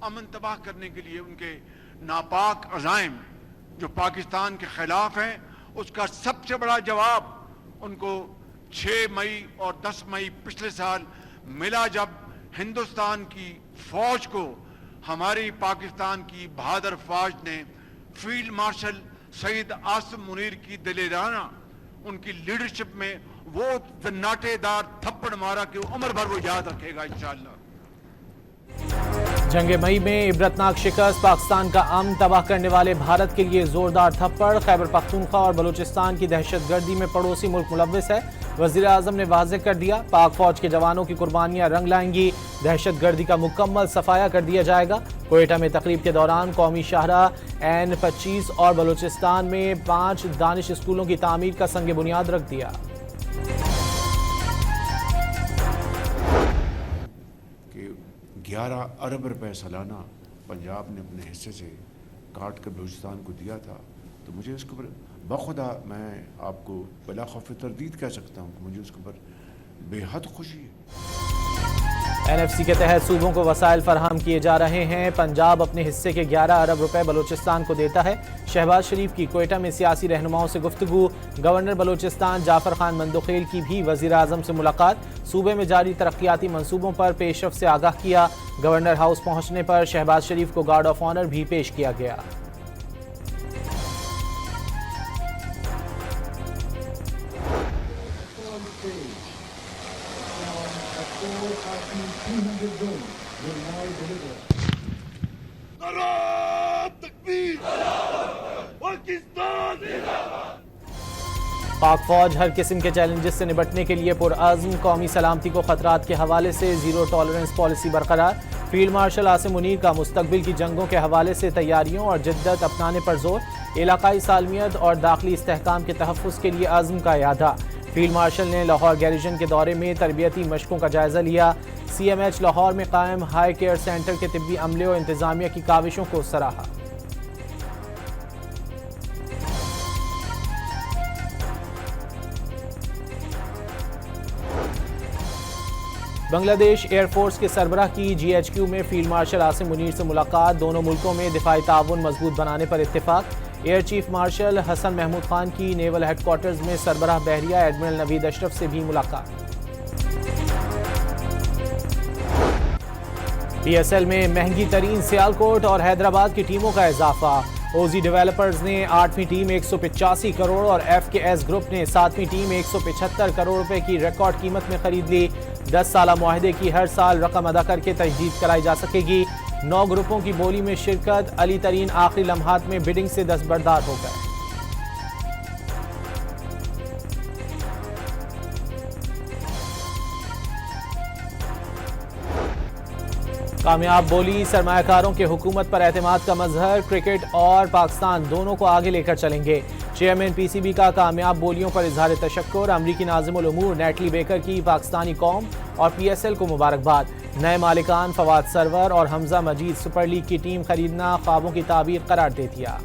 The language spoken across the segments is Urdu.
امن تباہ کرنے کے لیے ان کے ناپاک عزائم جو پاکستان کے خلاف ہیں، اس کا سب سے بڑا جواب ان کو 6 مئی اور 10 مئی پچھلے سال ملا، جب ہندوستان کی فوج کو ہماری پاکستان کی بہادر فوج نے فیلڈ مارشل سید عاصم منیر کی دلیرانہ ان کی لیڈرشپ میں وہ ناٹے دار تھپڑ مارا کہ عمر بھر وہ یاد رکھے گا انشاءاللہ۔ جنگ مئی میں عبرتناک شکست، پاکستان کا امن تباہ کرنے والے بھارت کے لیے زوردار تھپڑ، خیبر پختونخوا اور بلوچستان کی دہشت گردی میں پڑوسی ملک ملوث ہے، وزیر اعظم نے واضح کر دیا۔ پاک فوج کے جوانوں کی قربانیاں رنگ لائیں گی، دہشت گردی کا مکمل صفایا کر دیا جائے گا۔ کوئٹہ میں تقریب کے دوران قومی شاہراہ N25 اور بلوچستان میں 5 دانش اسکولوں کی تعمیر کا سنگ بنیاد رکھ دیا۔ کہ 11 ارب روپے سالانہ پنجاب نے اپنے حصے سے کاٹ کر بلوچستان کو دیا تھا، تو مجھے اس کے اوپر بخدا میں آپ کو بلا خوف تردید کہہ سکتا ہوں کہ مجھے اس کے اوپر بے حد خوشی ہے۔ NFC کے تحت صوبوں کو وسائل فراہم کیے جا رہے ہیں، پنجاب اپنے حصے کے 11 ارب روپے بلوچستان کو دیتا ہے۔ شہباز شریف کی کوئٹہ میں سیاسی رہنماؤں سے گفتگو، گورنر بلوچستان جعفر خان مندوخیل کی بھی وزیر اعظم سے ملاقات، صوبے میں جاری ترقیاتی منصوبوں پر پیش رفت سے آگاہ کیا۔ گورنر ہاؤس پہنچنے پر شہباز شریف کو گارڈ آف آنر بھی پیش کیا گیا۔ پاک فوج ہر قسم کے چیلنجز سے نمٹنے کے لیے پرعزم، قومی سلامتی کو خطرات کے حوالے سے زیرو ٹالرنس پالیسی برقرار۔ فیلڈ مارشل عاصم منیر کا مستقبل کی جنگوں کے حوالے سے تیاریوں اور جدت اپنانے پر زور، علاقائی سالمیت اور داخلی استحکام کے تحفظ کے لیے عزم کا اعادہ۔ فیلڈ مارشل نے لاہور گیریژن کے دورے میں تربیتی مشقوں کا جائزہ لیا۔ CMH لاہور میں قائم ہائی کیئر سینٹر کے طبی عملے و انتظامیہ کی کاوشوں کو سراہا۔ بنگلہ دیش ایئر فورس کے سربراہ کی GHQ میں فیلڈ مارشل عاصم منیر سے ملاقات، دونوں ملکوں میں دفاعی تعاون مضبوط بنانے پر اتفاق۔ ایئر چیف مارشل حسن محمود خان کی نیول ہیڈ کوارٹرز میں سربراہ بحریہ ایڈمرل نوید اشرف سے بھی ملاقات۔ PSL میں مہنگی ترین سیالکوٹ اور حیدرآباد کی ٹیموں کا اضافہ، اوزی ڈیولپرز نے 8ویں ٹیم 185 کروڑ اور FKS گروپ نے 7ویں ٹیم 175 کروڑ روپے کی ریکارڈ قیمت میں خرید لی۔ 10 سالہ معاہدے کی ہر سال رقم ادا کر کے تجدید کرائی جا سکے گی۔ 9 گروپوں کی بولی میں شرکت، علی ترین آخری لمحات میں بڈنگ سے دستبردار ہو گئے۔ کامیاب بولی، سرمایہ کاروں کے حکومت پر اعتماد کا مظہر، کرکٹ اور پاکستان دونوں کو آگے لے کر چلیں گے۔ چیئرمین PCB کا کامیاب بولیوں پر اظہار تشکر، امریکی ناظم الامور نیٹلی بیکر کی پاکستانی قوم اور PSL کو مبارکباد۔ نئے مالکان فواد سرور اور حمزہ مجید سپر لیگ کی ٹیم خریدنا خوابوں کی تعبیر قرار دے دیا۔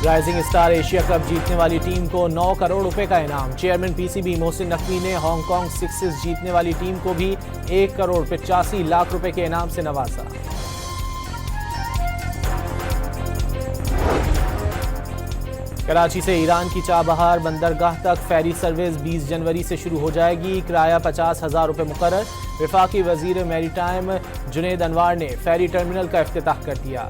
رائزنگ اسٹار ایشیا کپ جیتنے والی ٹیم کو 9 کروڑ روپے کا انعام، چیئرمین PCB محسن نقوی نے ہانگ کانگ سکسز جیتنے والی ٹیم کو بھی 1 کروڑ 85 لاکھ روپے کے انعام سے نوازا۔ کراچی سے ایران کی چابہار بندرگاہ تک فیری سروس 20 جنوری سے شروع ہو جائے گی، کرایہ 50,000 روپے مقرر۔ وفاقی وزیر میری ٹائم جنید انوار نے فیری ٹرمینل کا افتتاح کر دیا۔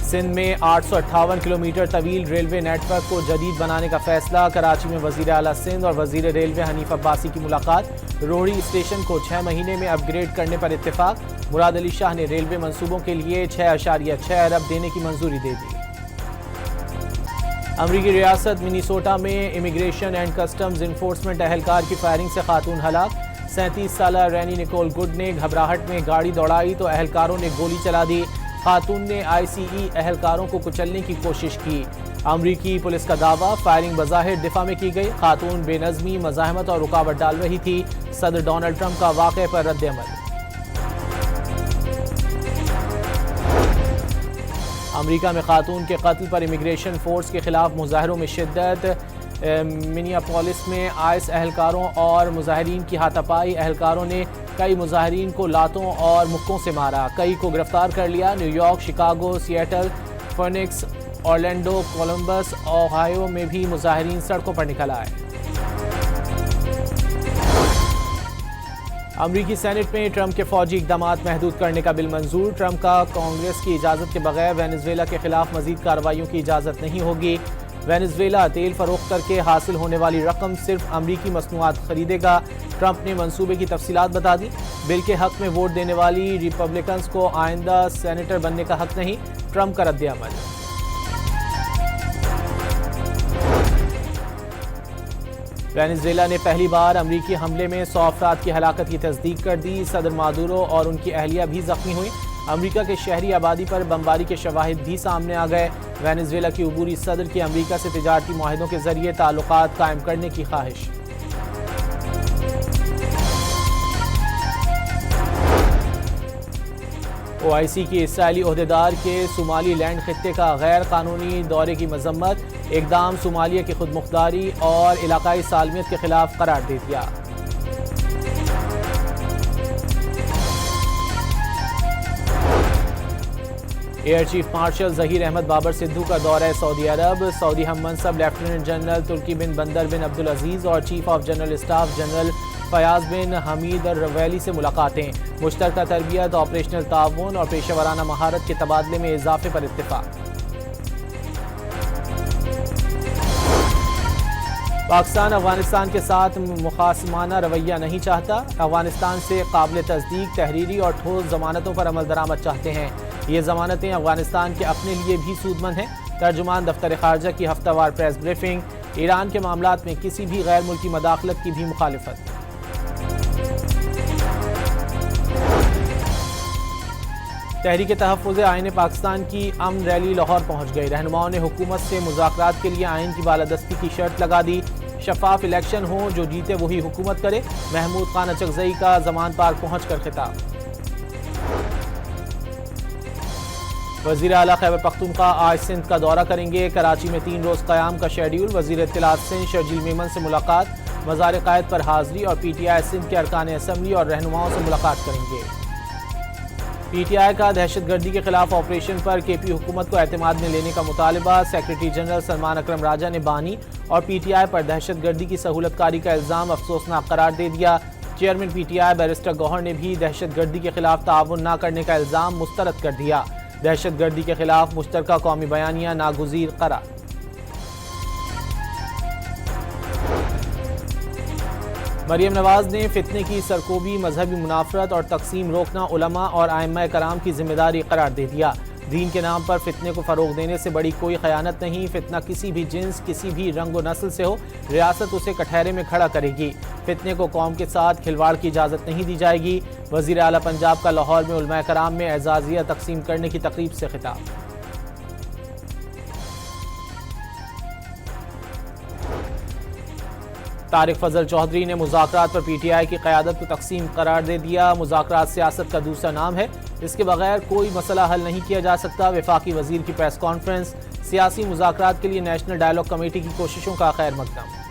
سندھ میں 858 کلومیٹر طویل ریلوے نیٹ ورک کو جدید بنانے کا فیصلہ، کراچی میں وزیر اعلیٰ سندھ اور وزیر ریلوے حنیف عباسی کی ملاقات، روہڑی اسٹیشن کو 6 مہینے میں اپ گریڈ کرنے پر اتفاق، مراد علی شاہ نے ریلوے منصوبوں کے لیے 6.6 ارب دینے کی منظوری دے دی۔ امریکی ریاست منیسوٹا میں امیگریشن اینڈ کسٹمز انفورسمنٹ اہلکار کی فائرنگ سے خاتون ہلاک، 37 سالہ رینی نکول گڈ نے گھبراہٹ میں گاڑی دوڑائی تو اہلکاروں نے گولی چلا دی، خاتون نے ICE اہلکاروں کو کچلنے کی کوشش کی۔ امریکی پولیس کا دعویٰ، فائرنگ بظاہر دفاع میں کی گئی، خاتون بے نظمی، مزاحمت اور رکاوٹ ڈال رہی تھی۔ صدر ڈونلڈ ٹرمپ کا واقعے پر رد عمل۔ امریکہ میں خاتون کے قتل پر امیگریشن فورس کے خلاف مظاہروں میں شدت، منیاپولس میں آئس اہلکاروں اور مظاہرین کی ہاتھا پائی، اہلکاروں نے کئی مظاہرین کو لاتوں اور مکوں سے مارا، کئی کو گرفتار کر لیا۔ New York, Chicago, Seattle, Phoenix, Orlando, Columbus, Ohio میں بھی مظاہرین سڑکوں پر نکل آئے۔ امریکی سینٹ میں ٹرمپ کے فوجی اقدامات محدود کرنے کا بل منظور، ٹرمپ کا کانگریس کی اجازت کے بغیر وینزویلا کے خلاف مزید کارروائیوں کی اجازت نہیں ہوگی۔ وینزویلا تیل فروخت کر کے حاصل ہونے والی رقم صرف امریکی مصنوعات خریدے گا، ٹرمپ نے منصوبے کی تفصیلات بتا دی۔ بل کے حق میں ووٹ دینے والی ریپبلکنز کو آئندہ سینیٹر بننے کا حق نہیں، ٹرمپ کا رد عمل۔ وینزویلا نے پہلی بار امریکی حملے میں 100 افراد کی ہلاکت کی تصدیق کر دی، صدر مادورو اور ان کی اہلیہ بھی زخمی ہوئی۔ امریکہ کے شہری آبادی پر بمباری کے شواہد بھی سامنے آ گئے۔ وینزویلا کی عبوری صدر کی امریکہ سے تجارتی معاہدوں کے ذریعے تعلقات قائم کرنے کی خواہش۔ OIC کی اسرائیلی عہدیدار کے صومالی لینڈ خطے کا غیر قانونی دورے کی مذمت، اقدام صومالیہ کی خود مختاری اور علاقائی سالمیت کے خلاف قرار دے دیا۔ Air chief marshal Zaheer Ahmed Babar Sidhu کا دورہ سعودی عرب، سعودی ہم منصب لیفٹیننٹ جنرل ترکی بن بندر بن عبدالعزیز اور chief of general staff general Fayyad bin Hamid Alruwaili سے ملاقاتیں، مشترکہ تربیت، آپریشنل تعاون اور پیشہ ورانہ مہارت کے تبادلے میں اضافے پر اتفاق۔ پاکستان افغانستان کے ساتھ مخاصمانہ رویہ نہیں چاہتا، افغانستان سے قابل تصدیق تحریری اور ٹھوس ضمانتوں پر عمل درآمد چاہتے ہیں، یہ ضمانتیں افغانستان کے اپنے لیے بھی سود مند ہیں۔ ترجمان دفتر خارجہ کی ہفتہ وار پریس بریفنگ، ایران کے معاملات میں کسی بھی غیر ملکی مداخلت کی بھی مخالفت۔ تحریک تحفظ آئین پاکستان کی امن ریلی لاہور پہنچ گئی، رہنماؤں نے حکومت سے مذاکرات کے لیے آئین کی بالادستی کی شرط لگا دی، شفاف الیکشن ہوں، جو جیتے وہی حکومت کرے، محمود خان اچکزئی کا زمان پارک پہنچ کر خطاب۔ وزیر اعلیٰ خیبر پختونخوا آج سندھ کا دورہ کریں گے، کراچی میں 3 روز قیام کا شیڈیول، وزیر اطلاعات سندھ شرجیل میمن سے ملاقات، مزار قائد پر حاضری اور PTI سندھ کے ارکان اسمبلی اور رہنماؤں سے ملاقات کریں گے۔ PTI کا دہشت گردی کے خلاف آپریشن پر KP حکومت کو اعتماد میں لینے کا مطالبہ، سیکرٹری جنرل سلمان اکرم راجہ نے بانی اور PTI پر دہشت گردی کی سہولت کاری کا الزام افسوسناک قرار دے دیا، چیئرمین PTI بیرسٹر گوہر نے بھی دہشت گردی کے خلاف تعاون نہ کرنے کا الزام مسترد کر دیا، دہشت گردی کے خلاف مشترکہ قومی بیانیہ ناگزیر قرار۔ مریم نواز نے فتنے کی سرکوبی، مذہبی منافرت اور تقسیم روکنا علماء اور ائمہ کرام کی ذمہ داری قرار دے دیا، دین کے نام پر فتنے کو فروغ دینے سے بڑی کوئی خیانت نہیں، فتنہ کسی بھی جنس، کسی بھی رنگ و نسل سے ہو، ریاست اسے کٹہرے میں کھڑا کرے گی، فتنے کو قوم کے ساتھ کھلواڑ کی اجازت نہیں دی جائے گی۔ وزیر اعلیٰ پنجاب کا لاہور میں علماء کرام میں اعزازیہ تقسیم کرنے کی تقریب سے خطاب۔ طارق فضل چودھری نے مذاکرات پر PTI کی قیادت کو تقسیم قرار دے دیا، مذاکرات سیاست کا دوسرا نام ہے، اس کے بغیر کوئی مسئلہ حل نہیں کیا جا سکتا، وفاقی وزیر کی پریس کانفرنس، سیاسی مذاکرات کے لیے نیشنل ڈائیلاگ کمیٹی کی کوششوں کا خیر مقدم۔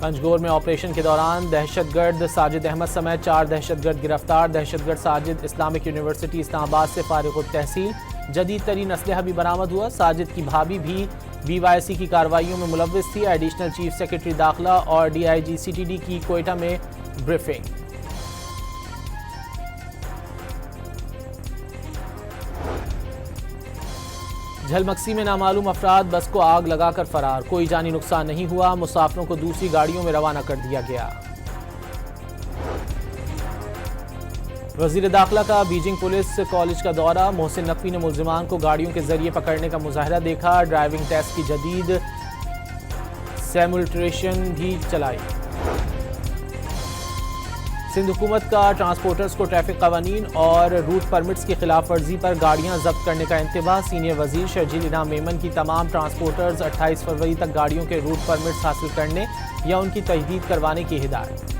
پنجگور میں آپریشن کے دوران دہشت گرد ساجد احمد سمیت 4 دہشت گرد گرفتار، دہشت گرد ساجد اسلامک یونیورسٹی اسلام آباد سے فارغ التحصیل، جدید ترین اسلحہ بھی برآمد ہوا، ساجد کی بھابھی بھی BYC کی کارروائیوں میں ملوث تھی، ایڈیشنل چیف سیکرٹری داخلہ اور DIG CTD کی کوئٹہ میں بریفنگ۔ جھلمکسی میں نامعلوم افراد بس کو آگ لگا کر فرار، کوئی جانی نقصان نہیں ہوا، مسافروں کو دوسری گاڑیوں میں روانہ کر دیا گیا۔ وزیر داخلہ کا بیجنگ پولیس کالج کا دورہ، محسن نقوی نے ملزمان کو گاڑیوں کے ذریعے پکڑنے کا مظاہرہ دیکھا، ڈرائیونگ ٹیسٹ کی جدید سیمولٹریشن بھی چلائی۔ سندھ حکومت کا ٹرانسپورٹرز کو ٹریفک قوانین اور روٹ پرمٹس کی خلاف ورزی پر گاڑیاں ضبط کرنے کا انتباہ، سینئر وزیر شرجیل انعام میمن کی تمام ٹرانسپورٹرز 28 فروری تک گاڑیوں کے روٹ پرمٹس حاصل کرنے یا ان کی تجدید کروانے کی ہدایت۔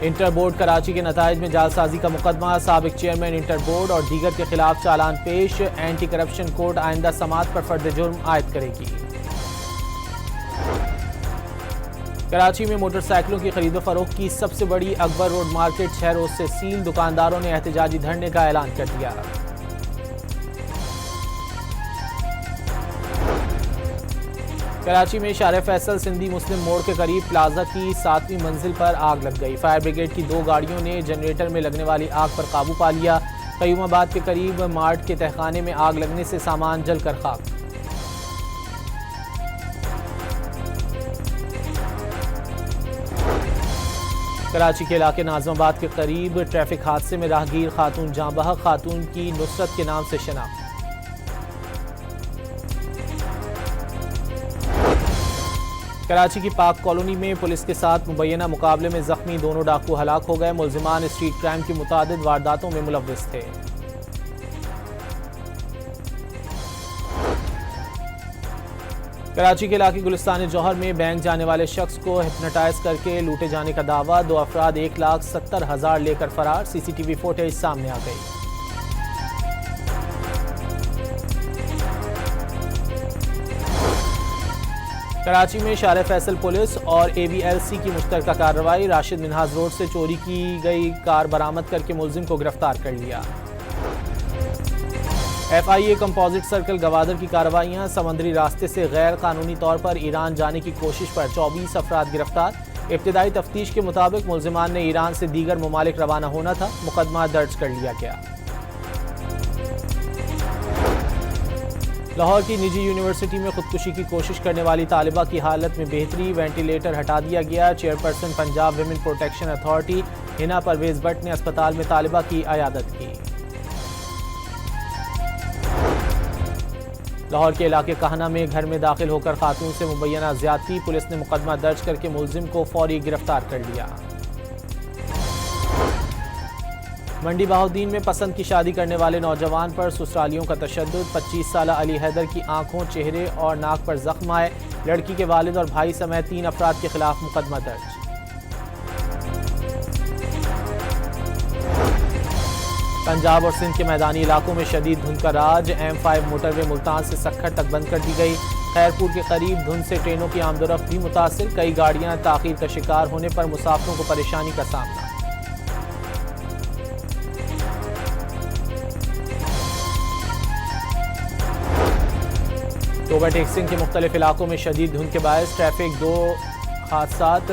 انٹر بورڈ کراچی کے نتائج میں جعلسازی کا مقدمہ، سابق چیئرمین انٹر بورڈ اور دیگر کے خلاف چالان پیش، اینٹی کرپشن کورٹ آئندہ سماعت پر فرد جرم عائد کرے گی۔ کراچی میں موٹر سائیکلوں کی خرید و فروخت کی سب سے بڑی اکبر روڈ مارکیٹ 6 روز سے سیل، دکانداروں نے احتجاجی دھرنے کا اعلان کر دیا۔ کراچی میں شارع فیصل سندھی مسلم موڑ کے قریب پلازا کی 7ویں منزل پر آگ لگ گئی، فائر بریگیڈ کی 2 گاڑیوں نے جنریٹر میں لگنے والی آگ پر قابو پا لیا۔ قیوم آباد کے قریب مارٹ کے تہخانے میں آگ لگنے سے سامان جل کر خاک۔ کراچی کے علاقے ناظم آباد کے قریب ٹریفک حادثے میں راہگیر خاتون جاں بحق، خاتون کی نصرت کے نام سے شناخت۔ کراچی کی پاک کالونی میں پولیس کے ساتھ مبینہ مقابلے میں زخمی 2 ڈاکو ہلاک ہو گئے، ملزمان اسٹریٹ کرائم کی متعدد وارداتوں میں ملوث تھے۔ کراچی کے علاقے گلستان جوہر میں بینک جانے والے شخص کو ہپنوٹائز کر کے لوٹے جانے کا دعویٰ، 2 افراد 1,70,000 لے کر فرار، سی سی ٹی وی فوٹیج سامنے آ گئی۔ کراچی میں شارع فیصل پولیس اور اے وی ایل سی کی مشترکہ کارروائی، راشد منہاز روڈ سے چوری کی گئی کار برآمد کر کے ملزم کو گرفتار کر لیا۔ F I A composite circle Gwadar کی کارروائیاں، سمندری راستے سے غیر قانونی طور پر ایران جانے کی کوشش پر 24 افراد گرفتار، ابتدائی تفتیش کے مطابق ملزمان نے ایران سے دیگر ممالک روانہ ہونا تھا، مقدمہ درج کر لیا گیا۔ لاہور کی نجی یونیورسٹی میں خودکشی کی کوشش کرنے والی طالبہ کی حالت میں بہتری، وینٹیلیٹر ہٹا دیا گیا، chairperson Punjab women protection authority ہنا پرویز بٹ نے اسپتال میں طالبہ کی عیادت کی۔ لاہور کے علاقے کہنا میں گھر میں داخل ہو کر خاتون سے مبینہ زیادتی، پولیس نے مقدمہ درج کر کے ملزم کو فوری گرفتار کر لیا۔ منڈی بہاؤالدین میں پسند کی شادی کرنے والے نوجوان پر سسرالیوں کا تشدد، 25 سالہ علی حیدر کی آنکھوں، چہرے اور ناک پر زخم آئے، لڑکی کے والد اور بھائی سمیت 3 افراد کے خلاف مقدمہ درج۔ پنجاب اور سندھ کے میدانی علاقوں میں شدید دھند کا راج، M5 موٹر وے ملتان سے سکھر تک بند کر دی گئی، خیرپور کے قریب دھند سے ٹرینوں کی آمد و رفت بھی متاثر، کئی گاڑیاں تاخیر کا شکار ہونے پر مسافروں کو پریشانی کا سامنا۔ ٹوبہ ٹیکسنگ کے مختلف علاقوں میں شدید دھند کے باعث ٹریفک 2 حادثات،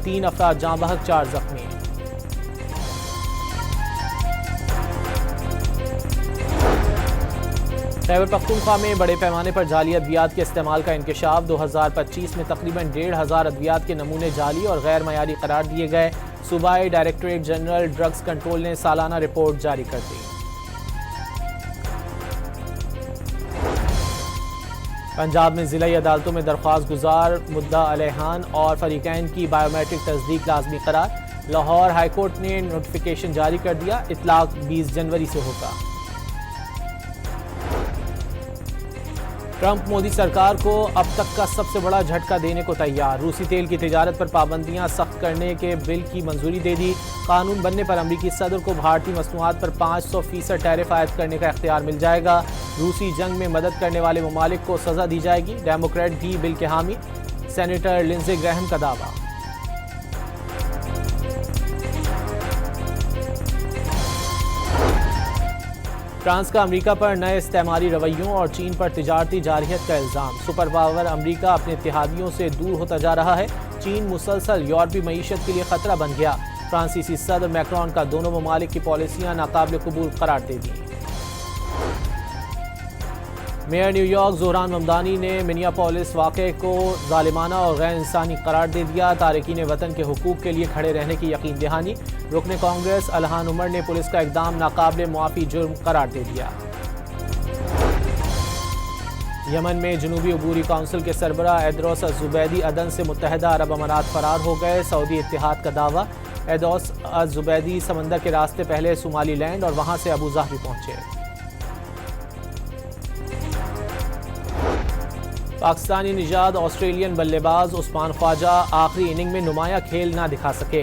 3 افراد جاں بحق، 4 زخمی۔ خیبر پختونخوا میں بڑے پیمانے پر جعلی ادویات کے استعمال کا انکشاف، 2025 میں تقریباً 1,500 ادویات کے نمونے جعلی اور غیر معیاری قرار دیے گئے، صوبائی ڈائریکٹوریٹ جنرل ڈرگز کنٹرول نے سالانہ رپورٹ جاری کر دی۔ پنجاب میں ضلعی عدالتوں میں درخواست گزار، مدعا علیحان اور فریقین کی بائیو میٹرک تصدیق لازمی قرار، لاہور ہائی کورٹ نے نوٹیفیکیشن جاری کر دیا، اطلاق 20 جنوری سے ہوگا۔ ٹرمپ مودی سرکار کو اب تک کا سب سے بڑا جھٹکا دینے کو تیار، روسی تیل کی تجارت پر پابندیاں سخت کرنے کے بل کی منظوری دے دی، قانون بننے پر امریکی صدر کو بھارتی مصنوعات پر 500% ٹیرف عائد کرنے کا اختیار مل جائے گا، روسی جنگ میں مدد کرنے والے ممالک کو سزا دی جائے گی، ڈیموکریٹ بھی بل کے حامی، سینیٹر لنزے گریہم کا دعویٰ۔ فرانس کا امریکہ پر نئے استعماری رویوں اور چین پر تجارتی جارحیت کا الزام، سپر پاور امریکہ اپنے اتحادیوں سے دور ہوتا جا رہا ہے، چین مسلسل یورپی معیشت کے لیے خطرہ بن گیا، فرانسیسی صدر میکرون کا دونوں ممالک کی پالیسیاں ناقابل قبول قرار دے دیں۔ Mayor new York Dhahran Mamdani نے منیاپولس واقعے کو ظالمانہ اور غیر انسانی قرار دے دیا، تارکین وطن کے حقوق کے لیے کھڑے رہنے کی یقین دہانی، رکن کانگریس الہان عمر نے پولیس کا اقدام ناقابل معافی جرم قرار دے دیا۔ یمن میں جنوبی عبوری کونسل کے سربراہ ایدروس الزبیدی عدن سے متحدہ عرب امارات فرار ہو گئے، سعودی اتحاد کا دعویٰ، ایدروس الزبیدی سمندر کے راستے پہلے صومالی لینڈ اور وہاں سے ابوظہبی پہنچے۔ پاکستانی نژاد آسٹریلین بلے باز عثمان خواجہ آخری اننگ میں نمایاں کھیل نہ دکھا سکے،